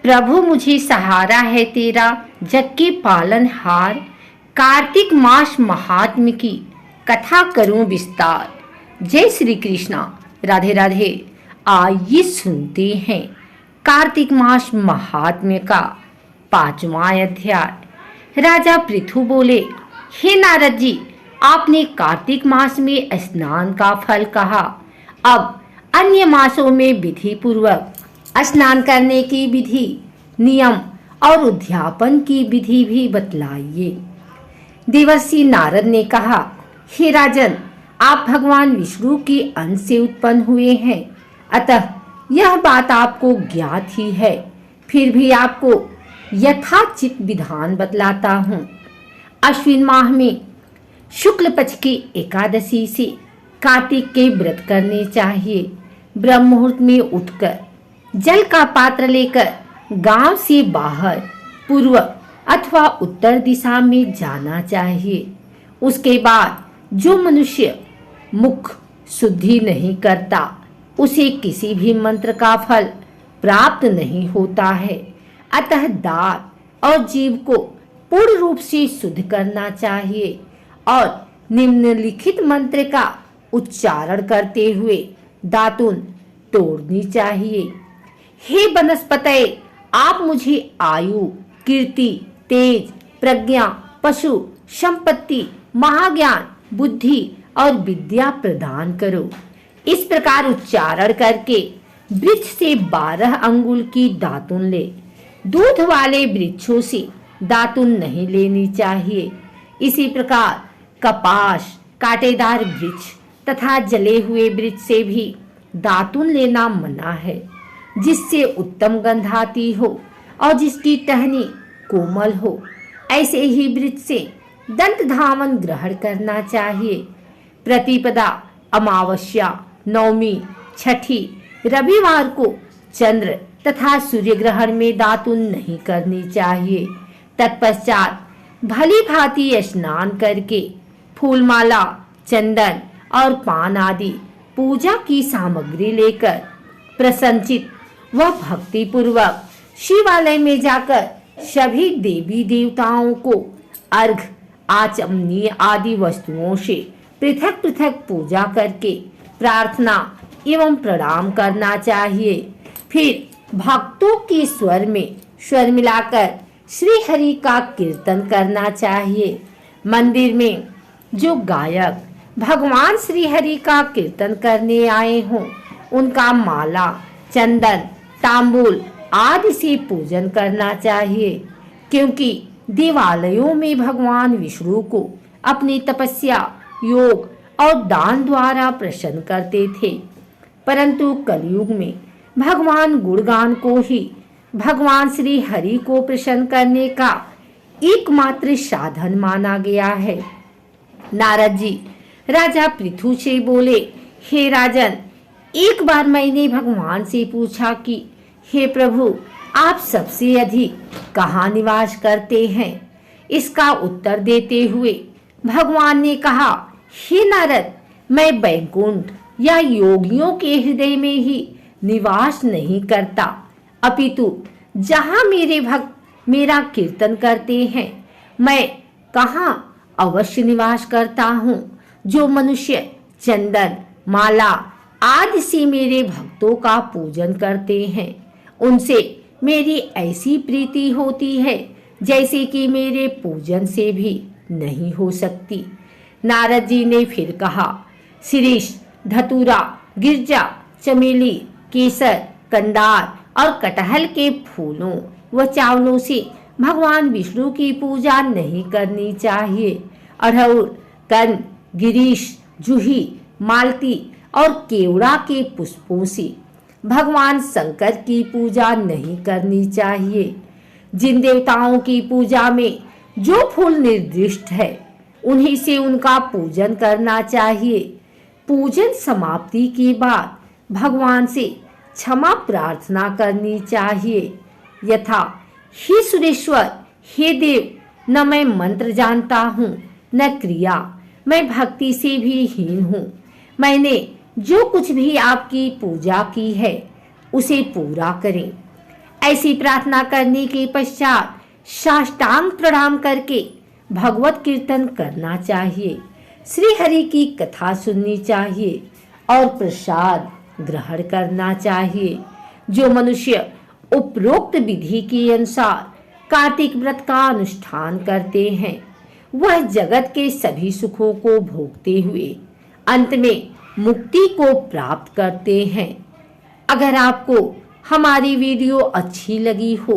प्रभु मुझे सहारा है तेरा, जग के पालनहार। कार्तिक मास महात्म्य की कथा करूं विस्तार। जय श्री कृष्णा, राधे राधे। आइए सुनते हैं कार्तिक मास महात्म्य का 5वां अध्याय। राजा पृथु बोले, हे नारद जी, आपने कार्तिक मास में स्नान का फल कहा, अब अन्य मासों में विधि पूर्वक स्नान करने की विधि, नियम और उद्यापन की विधि भी बतलाइए। देवर्षि नारद ने कहा, हे राजन, आप भगवान विष्णु के अंश से उत्पन्न हुए हैं, अतः यह बात आपको ज्ञात ही है। फिर भी आपको यथाचित विधान बतलाता हूँ। अश्विन माह में शुक्ल पक्ष की एकादशी से कार्तिक के व्रत करने चाहिए। ब्रह्म मुहूर्त में उठकर जल का पात्र लेकर गांव से बाहर पूर्व अथवा उत्तर दिशा में जाना चाहिए। उसके बाद जो मनुष्य मुख शुद्धि नहीं करता, उसे किसी भी मंत्र का फल प्राप्त नहीं होता है। अतः दांत और जीभ को पूर्ण रूप से शुद्ध करना चाहिए और निम्नलिखित मंत्र का उच्चारण करते हुए दातुन तोड़नी चाहिए। हे वनस्पते, आप मुझे आयु, कीर्ति, तेज, प्रज्ञा, पशु, संपत्ति, महाज्ञान, बुद्धि और विद्या प्रदान करो। इस प्रकार उच्चारण करके वृक्ष से 12 अंगुल की दातुन ले। दूध वाले वृक्षों से दातुन नहीं लेनी चाहिए। इसी प्रकार कपास, कांटेदार वृक्ष तथा जले हुए वृक्ष से भी दातुन लेना मना है, जिससे उत्तम गंध आती हो और जिसकी टहनी कोमल हो। ऐसे ही वृक्ष से दंत धावन ग्रहण करना चाहिए। प्रतिपदा, अमावस्या, नवमी, छठी, रविवार को चंद्र तथा सूर्य ग्रहण में दातुन नहीं करनी चाहिए। तत्पश्चात भली भांति स्नान करके फूलमाला, चंदन और पान आदि पूजा की सामग्री लेकर प्रसन्नचित व भक्ति पूर्वक शिवालय में जाकर सभी देवी देवताओं को अर्घ, आचमनीय आदि वस्तुओं से पृथक पृथक पूजा करके प्रार्थना एवं प्रणाम करना चाहिए। फिर भक्तों के स्वर में स्वर मिलाकर श्री हरि का कीर्तन करना चाहिए। मंदिर में जो गायक भगवान श्री हरि का कीर्तन करने आए हों, उनका माला, चंदन, तांबूल आदि से पूजन करना चाहिए, क्योंकि देवालयों में भगवान विष्णु को अपनी तपस्या, योग और दान द्वारा प्रसन्न करते थे। परंतु कलयुग में भगवान गुणगान को ही भगवान श्री हरि को प्रसन्न करने का एकमात्र साधन माना गया है। नारद जी राजा पृथु से बोले, हे राजन, एक बार मैंने भगवान से पूछा कि हे प्रभु, आप सबसे अधिक कहाँ निवास करते हैं? इसका उत्तर देते हुए भगवान ने कहा, हे नारद, मैं वैकुंठ या योगियों के हृदय में ही निवास नहीं करता, अपितु जहाँ मेरे भक्त मेरा कीर्तन करते हैं, मैं कहाँ अवश्य निवास करता हूँ। जो मनुष्य चंदन, माला आदि से मेरे भक्तों का पूजन करते हैं, उनसे मेरी ऐसी प्रीति होती है जैसे कि मेरे पूजन से भी नहीं हो सकती। नारद जी ने फिर कहा, शिरीष, धतूरा, गिरजा, चमेली, केसर, कंदार और कटहल के फूलों व चावलों से भगवान विष्णु की पूजा नहीं करनी चाहिए। अड़हुल, कंद, गिरीश, जूही, मालती और केवड़ा के पुष्पों से भगवान शंकर की पूजा नहीं करनी चाहिए। जिन देवताओं की पूजा में जो फूल निर्दिष्ट है, उन्हीं से उनका पूजन करना चाहिए। पूजन समाप्ति के बाद भगवान से क्षमा प्रार्थना करनी चाहिए, यथा, हे सुरेश्वर, हे देव, न मैं मंत्र जानता हूँ न क्रिया, मैं भक्ति से भी हीन हूँ। मैंने जो कुछ भी आपकी पूजा की है, उसे पूरा करें। ऐसी प्रार्थना करने के पश्चात साष्टांग प्रणाम करके भगवत कीर्तन करना चाहिए, श्री हरि की कथा सुननी चाहिए और प्रसाद ग्रहण करना चाहिए। जो मनुष्य उपरोक्त विधि के अनुसार कार्तिक व्रत का अनुष्ठान करते हैं वह जगत के सभी सुखों को भोगते हुए अंत में मुक्ति को प्राप्त करते हैं। अगर आपको हमारी वीडियो अच्छी लगी हो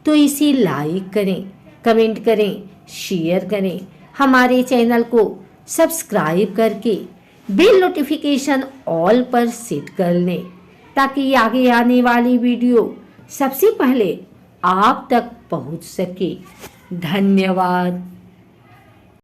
तो इसे लाइक करें, कमेंट करें, शेयर करें। हमारे चैनल को सब्सक्राइब करके बेल नोटिफिकेशन ऑल पर सेट कर लें ताकि आगे आने वाली वीडियो सबसे पहले आप तक पहुंच सके। धन्यवाद।